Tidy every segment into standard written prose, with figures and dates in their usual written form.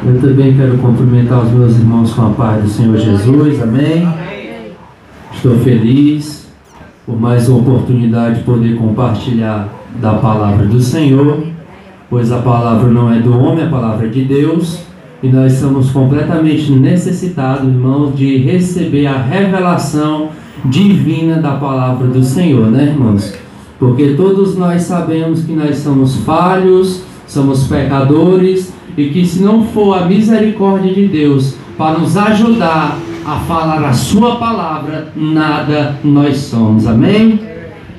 Eu também quero cumprimentar os meus irmãos com a paz do Senhor Jesus, amém? Estou feliz por mais uma oportunidade de poder compartilhar da palavra do Senhor, pois a palavra não é do homem, a palavra é de Deus, e nós somos completamente necessitados, irmãos, de receber a revelação divina da palavra do Senhor, né, irmãos? Porque todos nós sabemos que nós somos falhos, somos pecadores, e que se não for a misericórdia de Deus para nos ajudar a falar a sua palavra, nada nós somos, amém?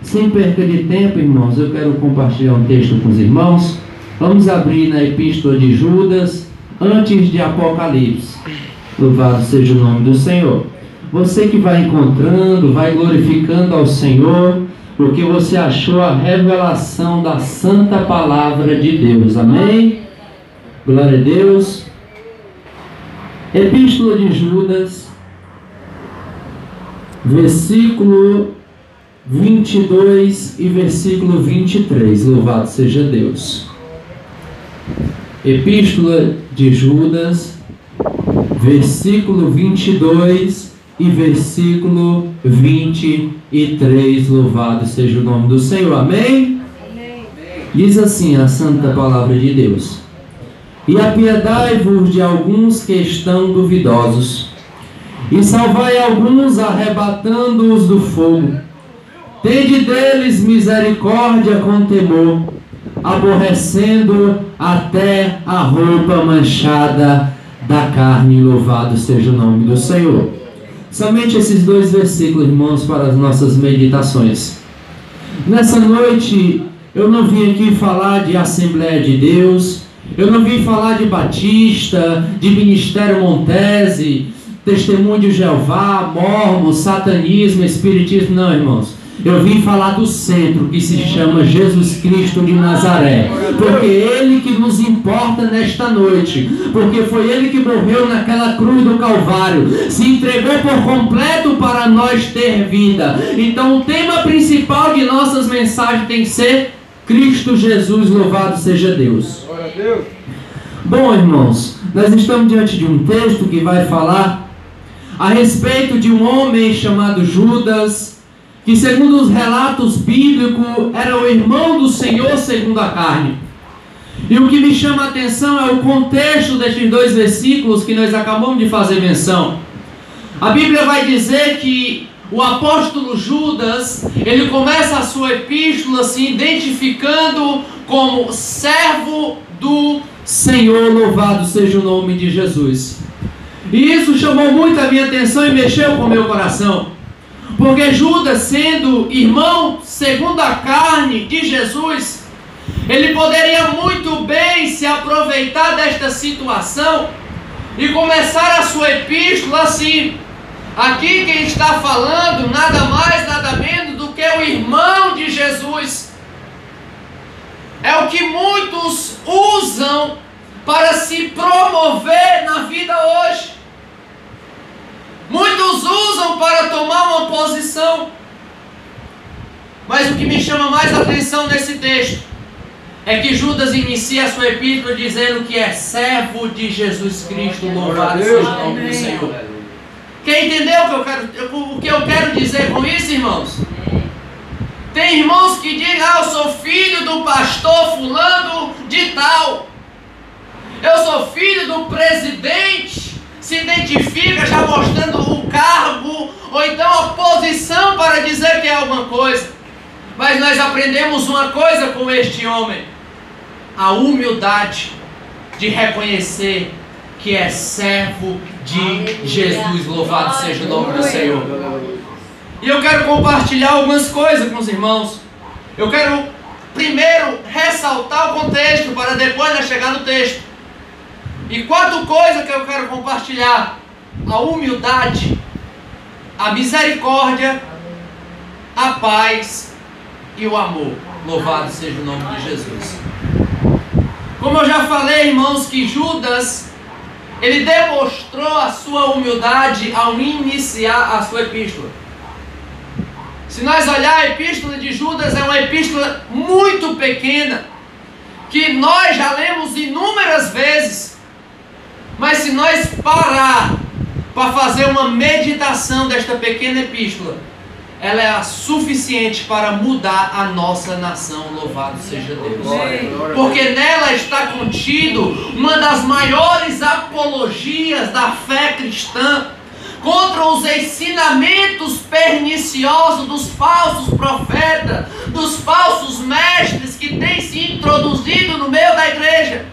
Sem perca de tempo, irmãos, eu quero compartilhar um texto com os irmãos. Vamos abrir na Epístola de Judas, antes de Apocalipse. Louvado seja o nome do Senhor. Você que vai encontrando, vai glorificando ao Senhor, porque você achou a revelação da santa palavra de Deus, amém? Glória a Deus. Epístola de Judas, versículo 22 e versículo 23. Louvado seja Deus. Epístola de Judas, versículo 22 e versículo 23. Louvado seja o nome do Senhor. Amém? Amém. Diz assim a santa palavra de Deus: E apiedai-vos de alguns que estão duvidosos, e salvai alguns arrebatando-os do fogo. Tende deles misericórdia com temor, aborrecendo até a roupa manchada da carne. Louvado seja o nome do Senhor. Somente esses dois versículos, irmãos, para as nossas meditações. Nessa noite, eu não vim aqui falar de Assembleia de Deus, eu não vim falar de Batista, de Ministério Montese, Testemunho de Jeová, Mormon, Satanismo, Espiritismo. Não, irmãos. Eu vim falar do centro, que se chama Jesus Cristo de Nazaré. Porque Ele que nos importa nesta noite. Porque foi Ele que morreu naquela cruz do Calvário. Se entregou por completo para nós ter vida. Então o tema principal de nossas mensagens tem que ser Cristo Jesus, louvado seja Deus. Bom, irmãos, nós estamos diante de um texto que vai falar a respeito de um homem chamado Judas, que segundo os relatos bíblicos era o irmão do Senhor segundo a carne. E o que me chama a atenção é o contexto destes dois versículos que nós acabamos de fazer menção. A Bíblia vai dizer que o apóstolo Judas, ele começa a sua epístola se identificando como servo do Senhor, louvado seja o nome de Jesus. E isso chamou muito a minha atenção e mexeu com o meu coração. Porque Judas, sendo irmão segundo a carne de Jesus, ele poderia muito bem se aproveitar desta situação e começar a sua epístola assim: aqui quem está falando nada mais, nada menos do que o irmão de Jesus. É o que muitos usam para se promover na vida hoje. Muitos usam para tomar uma posição. Mas o que me chama mais atenção nesse texto é que Judas inicia a sua epístola dizendo que é servo de Jesus Cristo, louvado seja o nome do Senhor. Quem entendeu o que eu quero dizer com isso, irmãos? Tem irmãos que dizem: eu sou filho do pastor fulano de tal, eu sou filho do presidente, se identifica já mostrando o cargo, ou então a posição para dizer que é alguma coisa. Mas nós aprendemos uma coisa com este homem: a humildade de reconhecer que é servo de Jesus, louvado seja o nome do Senhor. E eu quero compartilhar algumas coisas com os irmãos. Eu quero primeiro ressaltar o contexto, para depois nós chegar no texto. E quatro coisas que eu quero compartilhar: a humildade, a misericórdia, a paz e o amor. Louvado seja o nome de Jesus. Como eu já falei, irmãos, que Judas, ele demonstrou a sua humildade ao iniciar a sua epístola. Se nós olhar a epístola de Judas, é uma epístola muito pequena, que nós já lemos inúmeras vezes. Mas se nós parar para fazer uma meditação desta pequena epístola, ela é suficiente para mudar a nossa nação. Louvado seja Deus. Porque nela está contido uma das maiores apologias da fé cristã contra os ensinamentos perniciosos dos falsos profetas, dos falsos mestres que têm se introduzido no meio da igreja.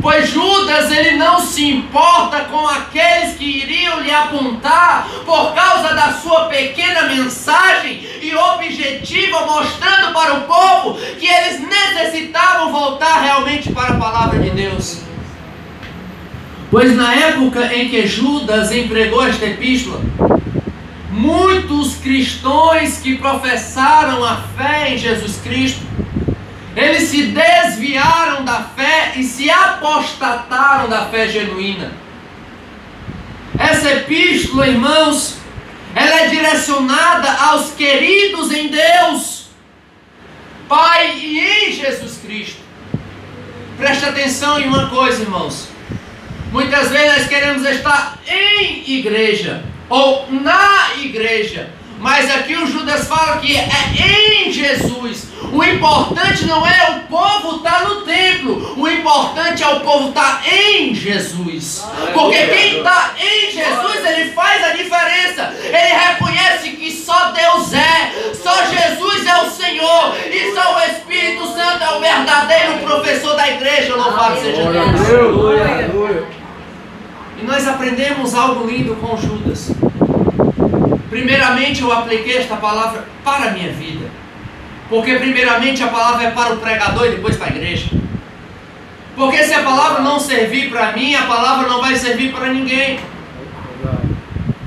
Pois Judas, ele não se importa com aqueles que iriam lhe apontar por causa da sua pequena mensagem e objetiva, mostrando para o povo que eles necessitavam voltar realmente para a palavra de Deus. Pois na época em que Judas empregou esta epístola, muitos cristãos que professaram a fé em Jesus Cristo, eles se desviaram da fé e se apostataram da fé genuína. Essa epístola, irmãos, ela é direcionada aos queridos em Deus, Pai e em Jesus Cristo. Preste atenção em uma coisa, irmãos. Muitas vezes nós queremos estar em igreja ou na igreja, mas aqui o Judas fala que é em Jesus. O importante não é o povo estar no templo, o importante é o povo estar em Jesus. Porque quem está em Jesus, ele faz a diferença. Ele reconhece que só Deus é, só Jesus é o Senhor, e só o Espírito Santo é o verdadeiro professor da igreja. Louvado seja Deus. E nós aprendemos algo lindo com Judas. Primeiramente eu apliquei esta palavra para a minha vida, porque primeiramente a palavra é para o pregador e depois para a igreja. Porque se a palavra não servir para mim, a palavra não vai servir para ninguém.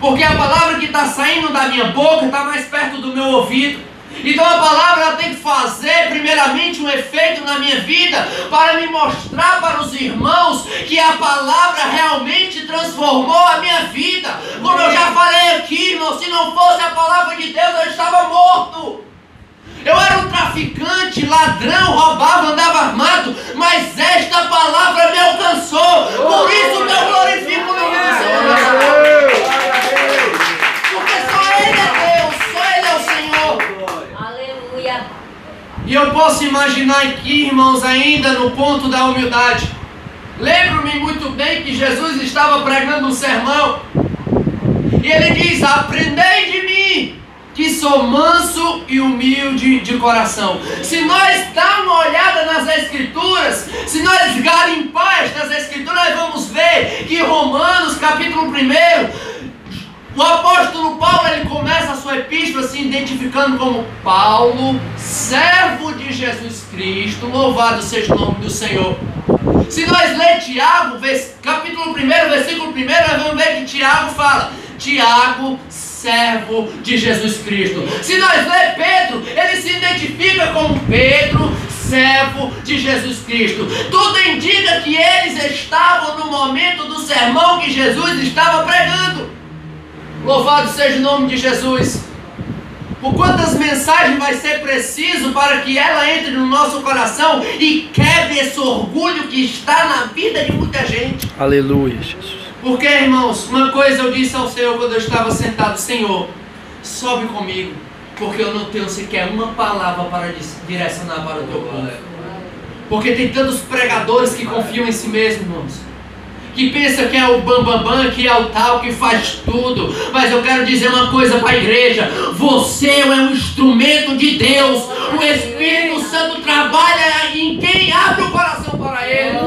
Porque a palavra que está saindo da minha boca está mais perto do meu ouvido. Então a palavra ela tem que fazer primeiramente um efeito na minha vida, para me mostrar para os irmãos que a palavra realmente transformou a minha vida. Como eu já falei aqui, irmão, se não fosse a palavra de Deus, eu estava morto. Eu era um traficante, ladrão, roubava, andava armado, mas esta palavra me alcançou. Por isso que eu glorifico o nome do Senhor. Porque só Ele é Deus, só Ele é o Senhor. Aleluia. E eu posso imaginar aqui, irmãos, ainda no ponto da humildade. Lembro-me muito bem que Jesus estava pregando um sermão, e Ele diz: aprendei de mim, que sou manso e humilde de coração. Se nós darmos uma olhada nas Escrituras, se nós garimpar estas Escrituras, nós vamos ver que Romanos capítulo 1, o apóstolo Paulo, ele começa a sua epístola se identificando como Paulo, servo de Jesus Cristo, louvado seja o nome do Senhor. Se nós ler Tiago, capítulo 1, versículo 1, nós vamos ver que Tiago fala: Tiago, servo de Jesus Cristo. Se nós ler Pedro, ele se identifica como Pedro, servo de Jesus Cristo. Tudo indica que eles estavam no momento do sermão que Jesus estava pregando. Louvado seja o nome de Jesus. Por quantas mensagens vai ser preciso para que ela entre no nosso coração e quebre esse orgulho que está na vida de muita gente. Aleluia, Jesus. Porque, irmãos, uma coisa eu disse ao Senhor quando eu estava sentado: Senhor, sobe comigo, porque eu não tenho sequer uma palavra para direcionar para o teu povo. Porque tem tantos pregadores que confiam em si mesmos, irmãos, que pensa que é o bambambam, que é o tal, que faz tudo. Mas eu quero dizer uma coisa para a igreja: você é um instrumento de Deus. O Espírito Santo trabalha em quem abre o coração para Ele.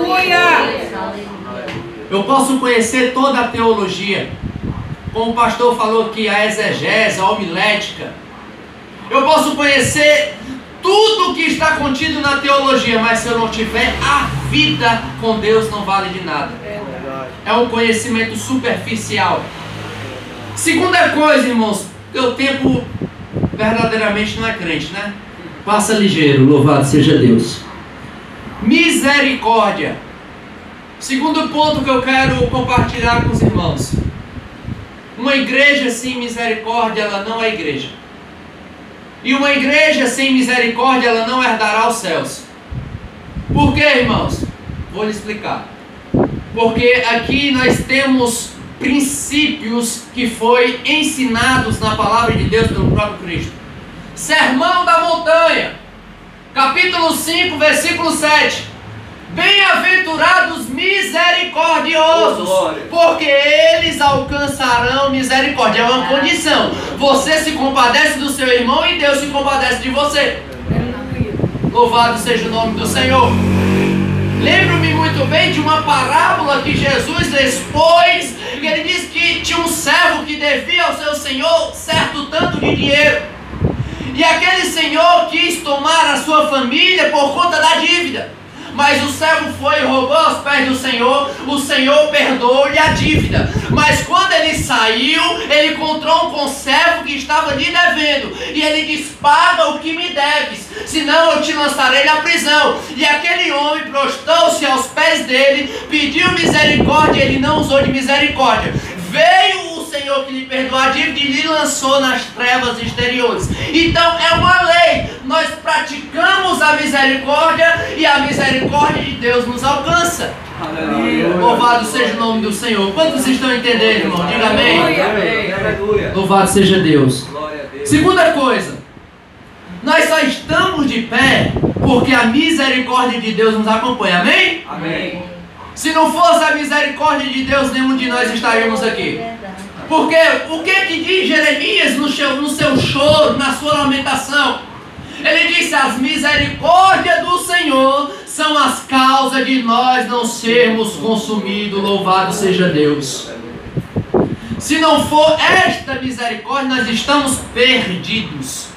Eu posso conhecer toda a teologia, como o pastor falou aqui, a exegese, a homilética. Eu posso conhecer tudo que está contido na teologia, mas se eu não tiver a vida com Deus, não vale de nada. É um conhecimento superficial. Segunda coisa, irmãos, porque o tempo verdadeiramente não é crente, né? Passa ligeiro, louvado seja Deus. Misericórdia. Segundo ponto que eu quero compartilhar com os irmãos: uma igreja sem misericórdia, ela não é igreja. E uma igreja sem misericórdia, ela não herdará os céus. Por quê, irmãos? Vou lhe explicar. Porque aqui nós temos princípios que foi ensinados na palavra de Deus pelo próprio Cristo. Sermão da Montanha, capítulo 5, versículo 7. Bem-aventurados misericordiosos, porque eles alcançarão misericórdia. É uma condição. Você se compadece do seu irmão e Deus se compadece de você. Louvado seja o nome do Senhor. Lembro-me muito bem de uma parábola que Jesus expôs, que ele disse que tinha um servo que devia ao seu senhor certo tanto de dinheiro. E aquele senhor quis tomar a sua família por conta da dívida. Mas o servo foi e roubou aos pés do Senhor, o Senhor perdoou-lhe a dívida. Mas quando ele saiu, ele encontrou um conservo que estava lhe devendo. E ele disse: paga o que me deves, senão eu te lançarei na prisão. E aquele homem prostrou-se aos pés dele, pediu misericórdia, e ele não usou de misericórdia. Veio o Senhor que lhe perdoou a dívida e lhe lançou nas trevas exteriores. Então é uma lei. Nós praticamos a misericórdia e a misericórdia de Deus nos alcança. Aleluia. Louvado seja o nome do Senhor. Quantos estão entendendo, irmão? Diga amém. Amém. Louvado seja Deus. Segunda coisa, nós só estamos de pé porque a misericórdia de Deus nos acompanha. Amém? Amém. Se não fosse a misericórdia de Deus, nenhum de nós estaríamos aqui. Porque o que diz Jeremias no seu choro, na sua lamentação? Ele disse: as misericórdias do Senhor são as causas de nós não sermos consumidos. Louvado seja Deus. Se não for esta misericórdia, nós estamos perdidos.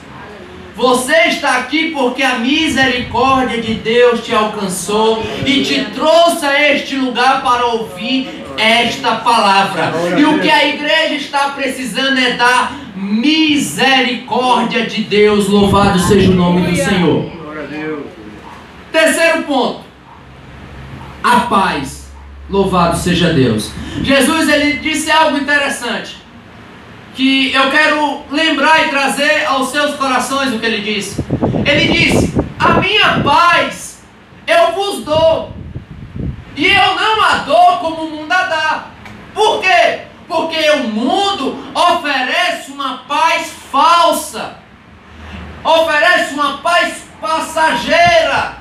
Você está aqui porque a misericórdia de Deus te alcançou e te trouxe a este lugar para ouvir esta palavra. E o que a igreja está precisando é da misericórdia de Deus. Louvado seja o nome do Senhor. Terceiro ponto, a paz. Louvado seja Deus. Jesus, ele disse algo interessante, que eu quero lembrar e trazer aos seus corações o que ele disse. Ele disse: a minha paz eu vos dou, e eu não a dou como o mundo a dá. Por quê? Porque o mundo oferece uma paz falsa, oferece uma paz passageira,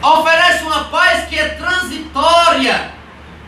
oferece uma paz que é transitória.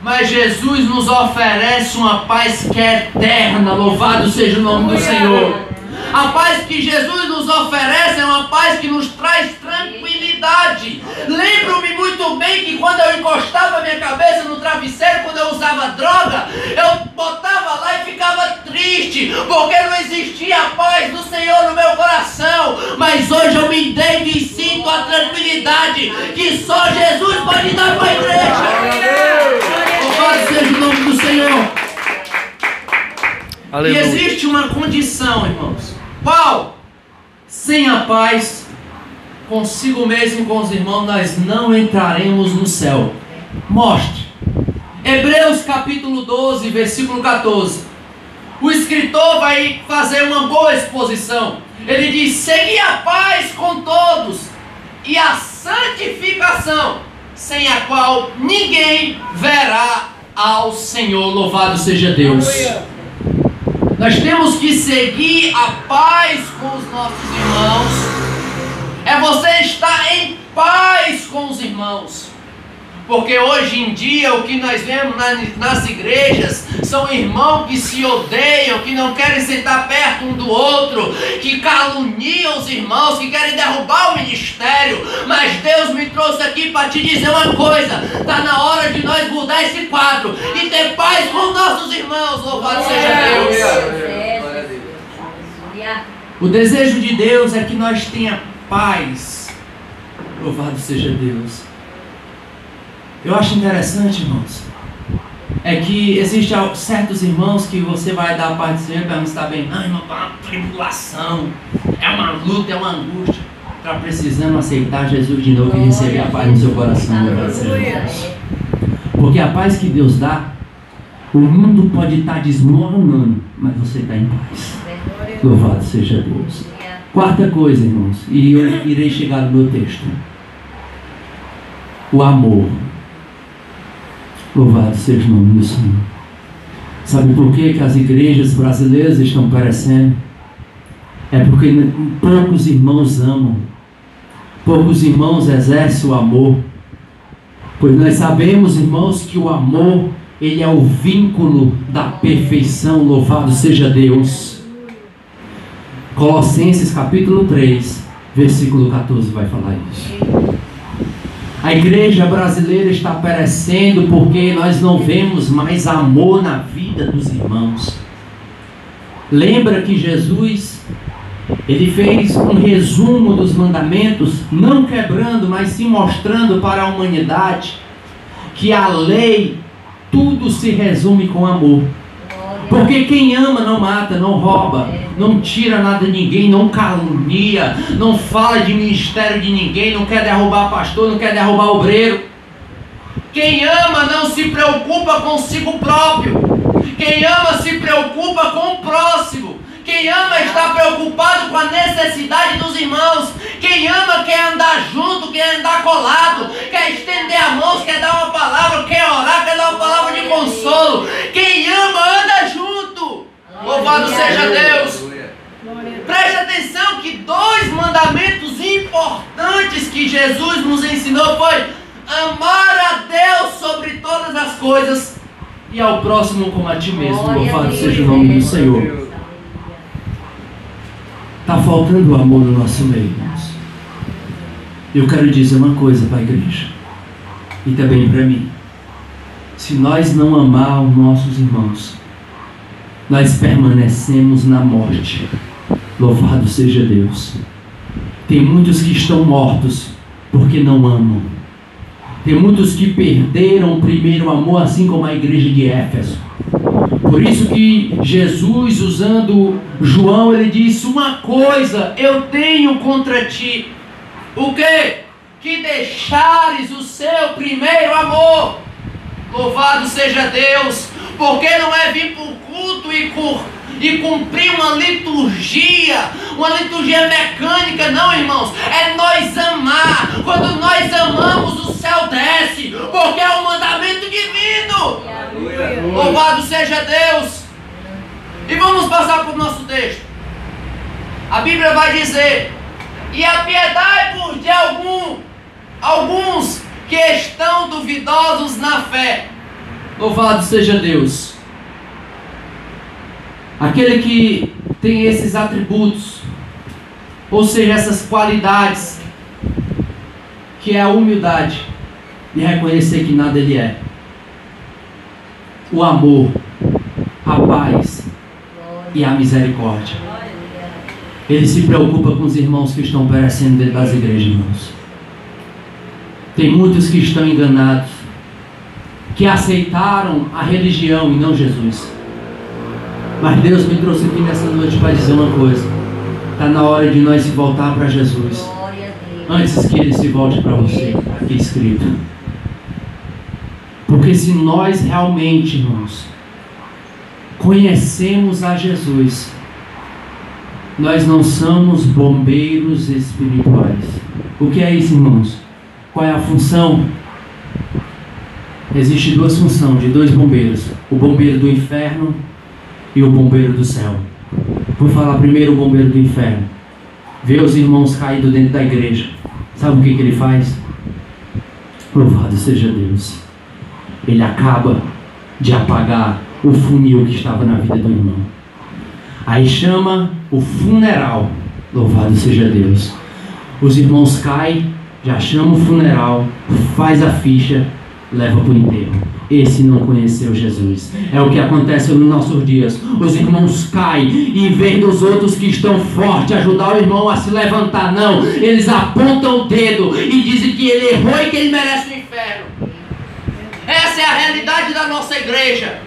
Mas Jesus nos oferece uma paz que é eterna. Louvado seja o nome do Senhor. A paz que Jesus nos oferece é uma paz que nos traz tranquilidade. Lembro-me muito bem que quando eu encostava minha cabeça no travesseiro, quando eu usava droga, eu botava lá e ficava triste, porque não existia a paz do Senhor no meu coração. Mas hoje eu me deito e sinto a tranquilidade que só Jesus pode dar para a igreja. Louvado seja o nome do Senhor. Aleluia. E existe uma condição, irmãos. Qual? Sem a paz consigo mesmo e com os irmãos, nós não entraremos no céu. Mostre. Hebreus capítulo 12, versículo 14. O escritor vai fazer uma boa exposição. Ele diz: segui a paz com todos e a santificação, sem a qual ninguém verá ao Senhor. Louvado seja Deus. Nós temos que seguir a paz com os nossos irmãos. É você estar em paz com os irmãos. Porque hoje em dia o que nós vemos nas igrejas são irmãos que se odeiam, que não querem sentar perto um do outro, que caluniam os irmãos, que querem derrubar o ministério. Mas Deus me trouxe aqui para te dizer uma coisa: está na hora de nós mudar esse quadro e ter paz com nossos irmãos. Louvado seja Deus. O desejo de Deus é que nós tenhamos paz. Louvado seja Deus. Eu acho interessante, irmãos, é que existem certos irmãos que você vai dar a paz do Senhor e perguntar: está bem? Não, irmão, é uma tribulação, é uma luta, é uma angústia. Está precisando aceitar Jesus de novo e receber a paz no seu coração. Porque a paz que Deus dá, o mundo pode estar desmoronando, mas você está em paz. Louvado seja Deus. Quarta coisa, irmãos, e eu irei chegar no meu texto: o amor. Louvado seja o nome do Senhor. Sabe por que as igrejas brasileiras estão perecendo? É porque poucos irmãos amam. Poucos irmãos exercem o amor. Pois nós sabemos, irmãos, que o amor, ele é o vínculo da perfeição. Louvado seja Deus. Colossenses capítulo 3, versículo 14 vai falar isso. A igreja brasileira está perecendo porque nós não vemos mais amor na vida dos irmãos. Lembra que Jesus, ele fez um resumo dos mandamentos, não quebrando, mas sim mostrando para a humanidade que a lei, tudo se resume com amor. Porque quem ama não mata, não rouba, não tira nada de ninguém, não calunia, não fala de ministério de ninguém, não quer derrubar pastor, não quer derrubar obreiro. Quem ama não se preocupa consigo próprio. Quem ama se preocupa com o próximo. Quem ama está preocupado com a necessidade dos irmãos. Quem ama quer andar junto, quer andar colado, quer estender a mão, quer dar uma palavra, quer orar, quer dar uma palavra de consolo. Quem ama anda junto. Louvado seja Deus. Preste atenção que 2 mandamentos importantes que Jesus nos ensinou foi amar a Deus sobre todas as coisas e ao próximo como a ti mesmo. Louvado seja o nome do Senhor. Está faltando o amor no nosso meio, irmãos. Eu quero dizer uma coisa para a igreja e também para mim. Se nós não amar os nossos irmãos, nós permanecemos na morte. Louvado seja Deus. Tem muitos que estão mortos porque não amam. Tem muitos que perderam o primeiro amor, assim como a igreja de Éfeso. Por isso que Jesus, usando João, ele disse: uma coisa eu tenho contra ti. O quê? Que deixares o seu primeiro amor. Louvado seja Deus. Porque não é vir para o culto e cumprir uma liturgia mecânica, não, irmãos. É nós amar. Quando nós amamos, o céu desce, porque é um mandamento divino. Louvado seja Deus. E vamos passar para o nosso texto. A Bíblia vai dizer: e apiedai-vos de alguns que estão duvidosos na fé. Louvado seja Deus. Aquele que tem esses atributos, ou seja, essas qualidades, que é a humildade e reconhecer que nada ele é, o amor, a paz e a misericórdia. Ele se preocupa com os irmãos que estão perecendo dentro das igrejas, irmãos. Tem muitos que estão enganados, que aceitaram a religião e não Jesus. Mas Deus me trouxe aqui nessa noite para dizer uma coisa: está na hora de nós se voltar para Jesus, antes que Ele se volte para você, aqui escrito. Porque se nós realmente, irmãos, conhecemos a Jesus, nós não somos bombeiros espirituais. O que é isso, irmãos? Qual é a função? Existem 2 funções de 2 bombeiros: o bombeiro do inferno e o bombeiro do céu. Vou falar primeiro o bombeiro do inferno. Vê os irmãos caídos dentro da igreja. Sabe o que ele faz? Louvado seja Deus. Ele acaba de apagar o funil que estava na vida do irmão. Aí chama o funeral. Louvado seja Deus. Os irmãos caem, já chama o funeral, faz a ficha, leva para o enterro. Esse não conheceu Jesus. É o que acontece nos nossos dias. Os irmãos caem e em vez dos outros que estão fortes ajudar o irmão a se levantar, não, eles apontam o dedo e dizem que ele errou e que ele merece o inferno. Essa é a realidade da nossa igreja.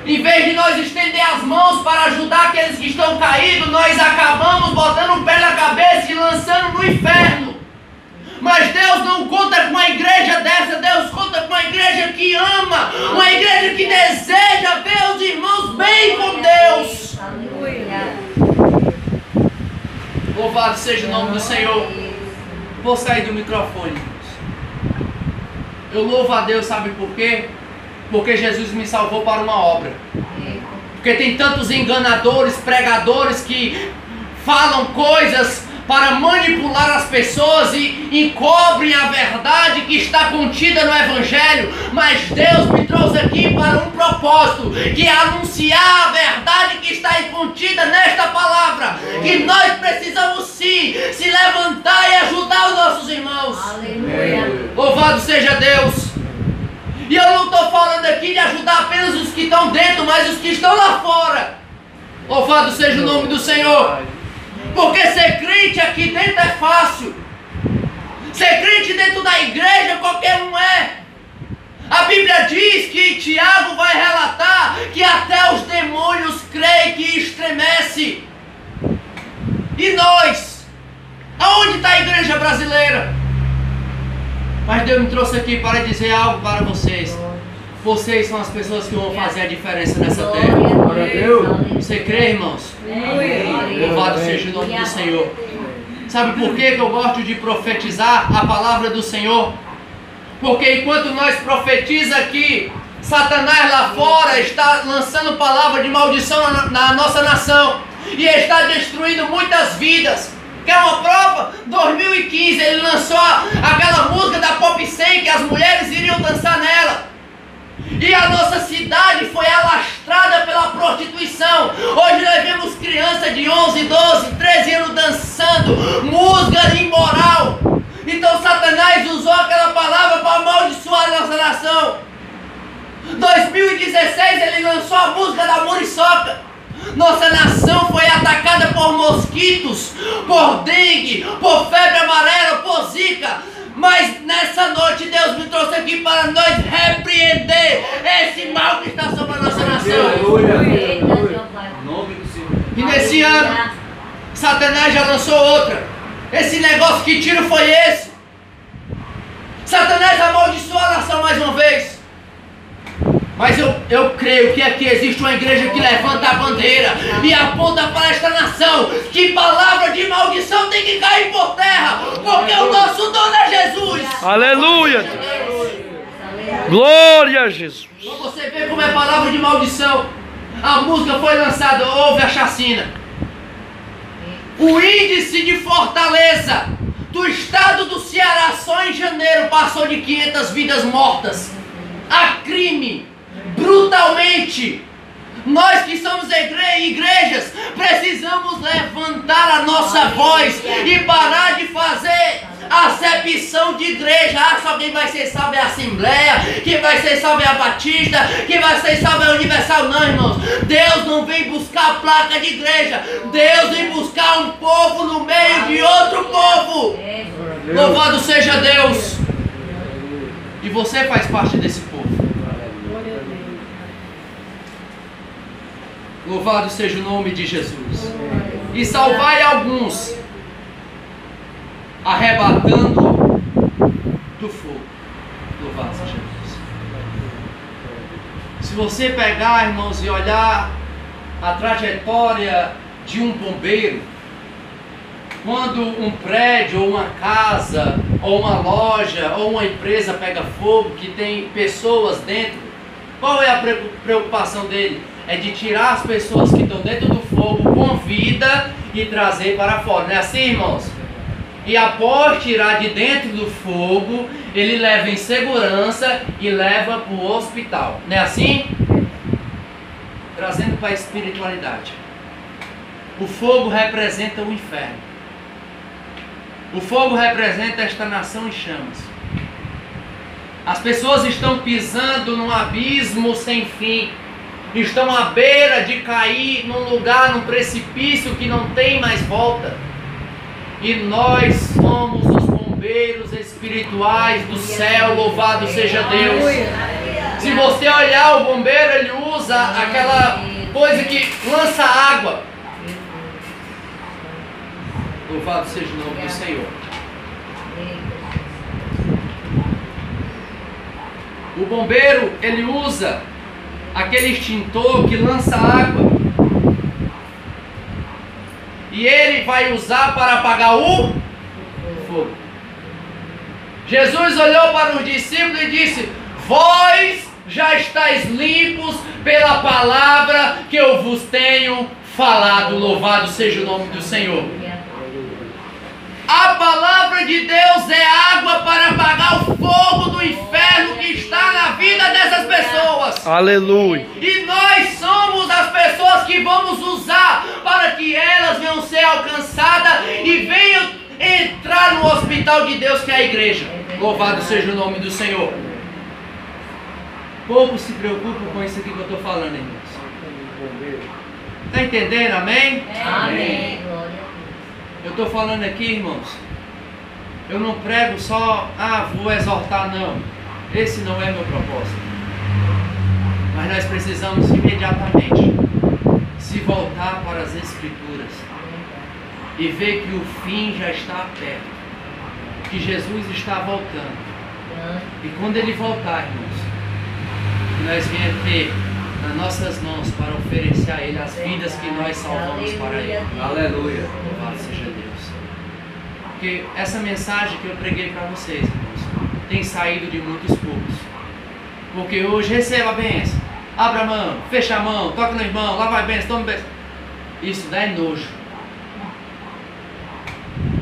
Em vez de nós estender as mãos para ajudar aqueles que estão caídos, nós acabamos botando o pé na cabeça e lançando no inferno. Mas Deus não conta com uma igreja dessa. Deus conta com uma igreja que ama, uma igreja que deseja ver os irmãos bem com Deus. Louvado seja o nome do Senhor. Vou sair do microfone. Eu louvo a Deus, sabe por quê? Porque Jesus me salvou para uma obra. Porque tem tantos enganadores, pregadores que falam coisas para manipular as pessoas e encobrem a verdade que está contida no Evangelho. Mas Deus me trouxe aqui para um propósito, que é anunciar a verdade que está contida nesta palavra. Que nós precisamos sim se levantar e ajudar os nossos irmãos. Aleluia. Louvado seja Deus. E eu não estou falando aqui de ajudar apenas os que estão dentro, mas os que estão lá fora. Louvado seja o nome do Senhor. Porque ser crente aqui dentro é fácil. Ser crente dentro da igreja qualquer um é. A Bíblia diz que Tiago vai relatar que até os demônios creem, que estremece. E nós? Aonde está a igreja brasileira? Mas Deus me trouxe aqui para dizer algo para vocês. Vocês são as pessoas que vão fazer a diferença nessa terra. Glória a Deus. Você crê, irmãos? Louvado seja o nome do Senhor. Sabe por que eu gosto de profetizar a palavra do Senhor? Porque enquanto nós profetizamos aqui, Satanás lá fora está lançando palavra de maldição na nossa nação. E está destruindo muitas vidas. Quer uma prova? 2015 ele lançou aquela música da Pop 100 que as mulheres iriam dançar nela. E a nossa cidade foi alastrada pela prostituição. Hoje nós vemos crianças de 11, 12, 13 anos dançando música imoral. Então Satanás usou aquela palavra para amaldiçoar a nossa nação. 2016 ele lançou a música da muriçoca. Nossa nação foi atacada por mosquitos, por dengue, por febre amarela, por zika. Mas nessa noite Deus me trouxe aqui para nós repreender esse mal que está sobre a nossa nação. E nesse ano, Satanás já lançou outra. Esse negócio, que tiro foi esse? Satanás amaldiçoou a nação mais uma vez. Mas eu creio que aqui existe uma igreja que levanta a bandeira e aponta para esta nação que palavra de maldição tem que cair por terra, porque o nosso dono é Jesus. Aleluia! Glória a Jesus! Para você ver como é palavra de maldição. A música foi lançada, houve a chacina. O índice de Fortaleza do estado do Ceará só em janeiro passou de 500 vidas mortas. A crime, brutalmente. Nós que somos igrejas, precisamos levantar a nossa voz e parar de fazer acepção de igreja. Ah, só quem vai ser salvo é a Assembleia, quem vai ser salvo é a Batista, quem vai ser salvo é a Universal. Não, irmãos, Deus não vem buscar a placa de igreja. Deus vem buscar um povo no meio de outro povo. Louvado seja Deus. E você faz parte desse povo. Louvado seja o nome de Jesus. E salvai alguns, arrebatando do fogo. Louvado seja Jesus. Se você pegar, irmãos, e olhar a trajetória de um bombeiro, quando um prédio, ou uma casa, ou uma loja, ou uma empresa pega fogo, que tem pessoas dentro, qual é a preocupação dele? É de tirar as pessoas que estão dentro do fogo com vida e trazer para fora. Não é assim, irmãos? E após tirar de dentro do fogo, ele leva em segurança e leva para o hospital. Não é assim? Trazendo para a espiritualidade. O fogo representa o inferno. O fogo representa esta nação em chamas. As pessoas estão pisando num abismo sem fim. Estão à beira de cair num lugar, num precipício que não tem mais volta. E nós somos os bombeiros espirituais do céu, louvado seja Deus. Se você olhar o bombeiro, ele usa aquela coisa que lança água. Louvado seja o nome do Senhor. O bombeiro, ele usa aquele extintor que lança água. E ele vai usar para apagar o fogo. Jesus olhou para os discípulos e disse: vós já estáis limpos pela palavra que eu vos tenho falado. Louvado seja o nome do Senhor. A palavra de Deus é água para apagar o fogo do inferno que está na vida dessas pessoas. Aleluia. E nós somos as pessoas que vamos usar para que elas venham ser alcançadas e venham entrar no hospital de Deus, que é a igreja. Louvado seja o nome do Senhor. Pouco se preocupam com isso aqui que eu estou falando, irmãos. Está entendendo? Amém? Amém. Eu estou falando aqui, irmãos. Eu não prego só, vou exortar, não. Esse não é meu propósito. Mas nós precisamos imediatamente se voltar para as Escrituras e ver que o fim já está perto, que Jesus está voltando. E quando Ele voltar, irmãos, nós venhamos ter nas nossas mãos para oferecer a Ele as vidas que nós salvamos para Ele. Aleluia. Louvado seja Deus. Porque essa mensagem que eu preguei para vocês, irmãos, tem saído de muitos poucos. Porque hoje receba a bênção, abra a mão, fecha a mão, toca no irmão, lá vai a bênção, toma a bênção. Isso dá nojo.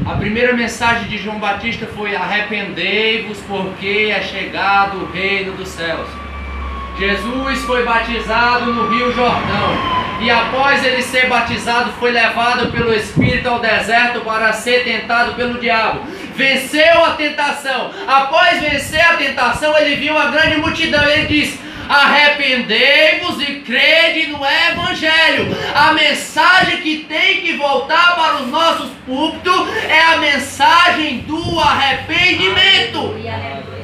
A primeira mensagem de João Batista foi: arrependei-vos, porque é chegado o reino dos céus. Jesus foi batizado no Rio Jordão, e após ele ser batizado foi levado pelo Espírito ao deserto para ser tentado pelo diabo. Venceu a tentação. Após vencer a tentação, ele viu uma grande multidão. Ele disse: arrependei-vos e crede no Evangelho. A mensagem que tem que voltar para os nossos púlpitos é a mensagem do arrependimento.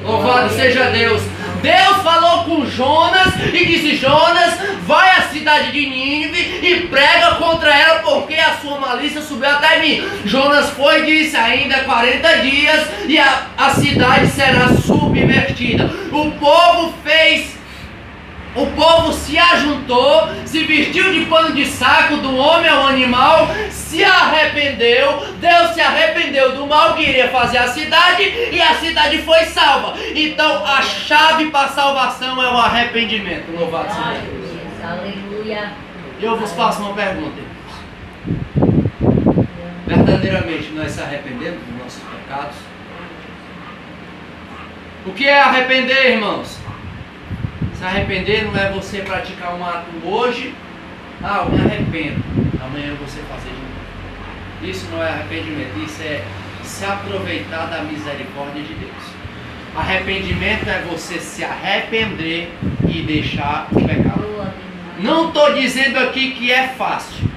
Louvado seja Deus. Deus falou com Jonas e disse: Jonas, vai à cidade de Nínive e prega contra ela, porque a sua malícia subiu até mim. Jonas foi e disse: ainda 40 dias e a cidade será submergida. O povo se ajuntou, se vestiu de pano de saco, do homem ao animal, se arrependeu. Deus se arrependeu do mal que iria fazer a cidade, e a cidade foi salva. Então a chave para a salvação é o arrependimento. Louvado seja Deus. Aleluia. Eu vos faço uma pergunta, irmãos. Verdadeiramente nós se arrependemos dos nossos pecados? O que é arrepender, irmãos? Se arrepender não é você praticar um ato hoje, eu me arrependo, amanhã eu vou fazer de novo. Isso não é arrependimento, isso é se aproveitar da misericórdia de Deus. Arrependimento é você se arrepender e deixar o pecado. Não estou dizendo aqui que é fácil,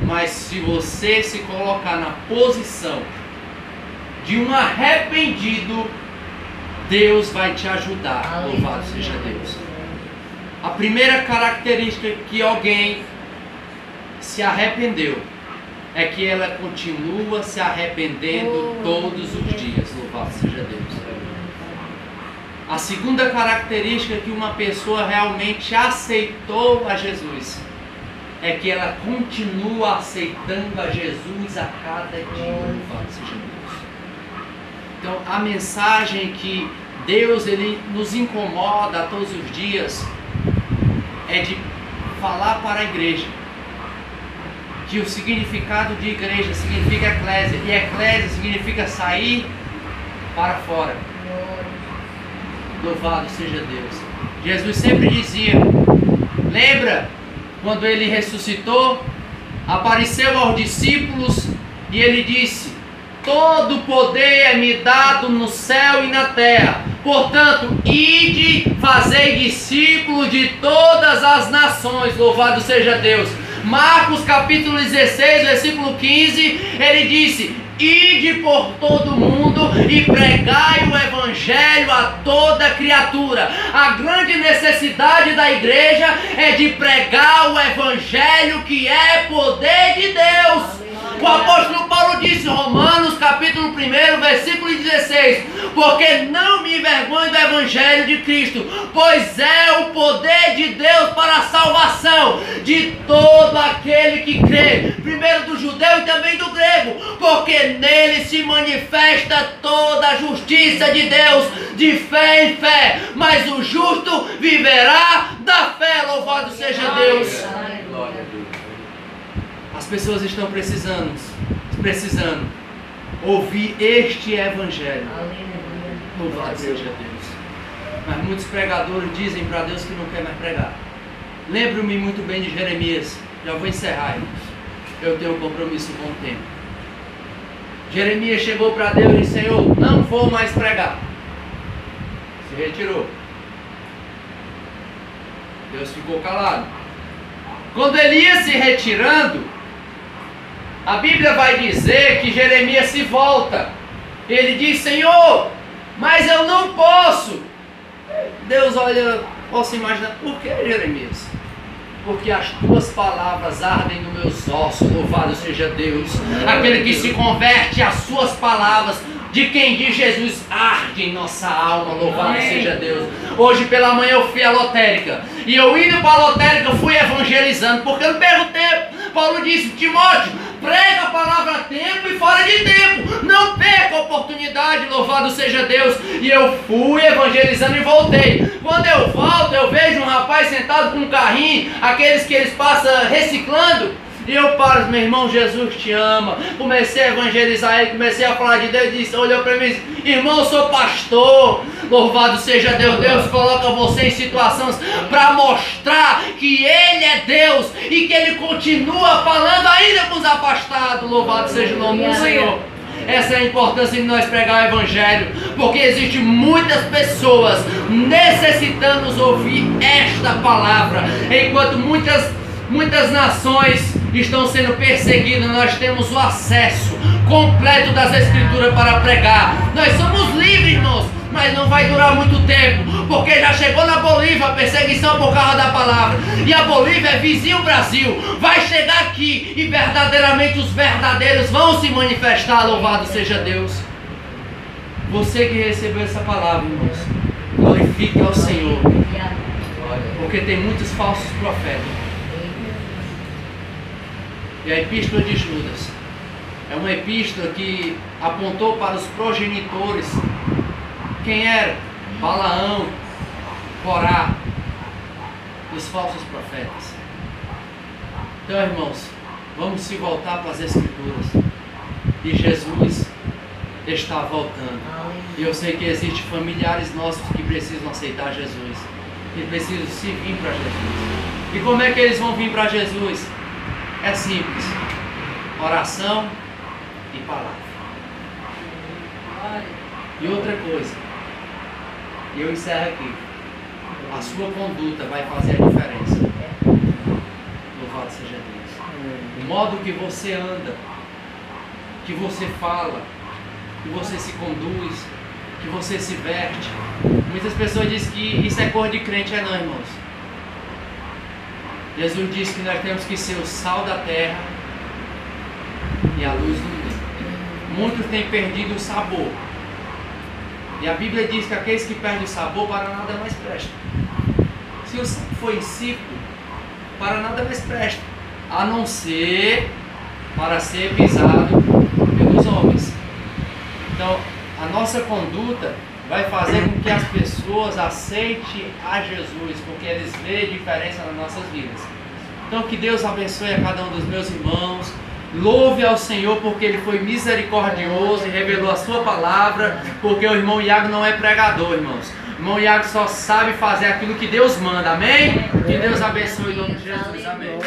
mas se você se colocar na posição de um arrependido, Deus vai te ajudar. Louvado seja Deus. A primeira característica que alguém se arrependeu é que ela continua se arrependendo todos os dias. Louvado seja Deus. A segunda característica que uma pessoa realmente aceitou a Jesus é que ela continua aceitando a Jesus a cada dia. Louvado seja Deus. Então a mensagem que Deus ele nos incomoda todos os dias é de falar para a igreja que o significado de igreja significa eclésia, e eclésia significa sair para fora. Louvado seja Deus. Jesus sempre dizia, lembra quando ele ressuscitou, apareceu aos discípulos e ele disse: todo poder é me dado no céu e na terra. Portanto, ide, fazei discípulos de todas as nações. Louvado seja Deus. Marcos capítulo 16, versículo 15, ele disse: ide por todo mundo e pregai o evangelho a toda criatura. A grande necessidade da igreja é de pregar o evangelho, que é poder de Deus. O apóstolo Paulo disse em Romanos capítulo 1, versículo 16: porque não me envergonho do Evangelho de Cristo, pois é o poder de Deus para a salvação de todo aquele que crê, primeiro do judeu e também do grego, porque nele se manifesta toda a justiça de Deus, de fé em fé, mas o justo viverá da fé, louvado seja Deus. As pessoas estão precisando ouvir este Evangelho. Louvado seja Deus. Mas muitos pregadores dizem para Deus que não quer mais pregar. Lembro-me muito bem de Jeremias. Já vou encerrar, irmãos. Eu tenho um compromisso com o tempo. Jeremias chegou para Deus e disse: Senhor, não vou mais pregar. Se retirou. Deus ficou calado. Quando ele ia se retirando, a Bíblia vai dizer que Jeremias se volta. Ele diz: Senhor, mas eu não posso. Deus olha, posso imaginar, por que, Jeremias? Porque as tuas palavras ardem nos meus ossos, louvado seja Deus. Aquele que se converte às suas palavras, de quem diz Jesus, arde em nossa alma, louvado seja Deus. Hoje pela manhã eu fui à lotérica, e eu indo para a lotérica fui evangelizando, porque eu não perco tempo. Paulo disse: Timóteo, prega a palavra a tempo e fora de tempo, não perca a oportunidade, louvado seja Deus. E eu fui evangelizando e voltei. Quando eu volto, eu vejo um rapaz sentado com um carrinho, aqueles que eles passam reciclando. E eu paro: meu irmão, Jesus te ama. Comecei a evangelizar ele, comecei a falar de Deus. Ele disse, olhou para mim e disse: irmão, eu sou pastor. Louvado seja Deus. Deus coloca você em situações para mostrar que Ele é Deus e que Ele continua falando ainda com os afastados. Louvado seja o nome do Senhor. Essa é a importância de nós pregar o Evangelho, porque existem muitas pessoas necessitando ouvir esta palavra, enquanto muitas nações estão sendo perseguidas. Nós temos o acesso completo das Escrituras para pregar. Nós somos livres, irmãos, mas não vai durar muito tempo, porque já chegou na Bolívia a perseguição por causa da palavra, e a Bolívia é vizinho Brasil. Vai chegar aqui e verdadeiramente os verdadeiros vão se manifestar, louvado seja Deus. Você que recebeu essa palavra, irmãos, glorifique ao Senhor, porque tem muitos falsos profetas. E a epístola de Judas é uma epístola que apontou para os progenitores. Quem era? Balaão, Corá, os falsos profetas. Então, irmãos, vamos se voltar para as Escrituras. E Jesus está voltando. E eu sei que existem familiares nossos que precisam aceitar Jesus, que precisam se vir para Jesus. E como é que eles vão vir para Jesus? É simples: oração e palavra. E outra coisa, e eu encerro aqui: a sua conduta vai fazer a diferença. Louvado seja Deus. O modo que você anda, que você fala, que você se conduz, que você se veste. Muitas pessoas dizem que isso é cor de crente. Não, irmãos. Jesus disse que nós temos que ser o sal da terra e a luz do mundo. Muitos têm perdido o sabor. E a Bíblia diz que aqueles que perdem o sabor, para nada mais presta. Se o sal for insípido, para nada mais presta, a não ser para ser pisado pelos homens. Então, a nossa conduta vai fazer com que as pessoas aceitem a Jesus, porque eles veem diferença nas nossas vidas. Então, que Deus abençoe a cada um dos meus irmãos. Louve ao Senhor, porque Ele foi misericordioso e revelou a sua palavra, porque o irmão Iago não é pregador, irmãos. O irmão Iago só sabe fazer aquilo que Deus manda, amém? Que Deus abençoe em nome de Jesus, amém.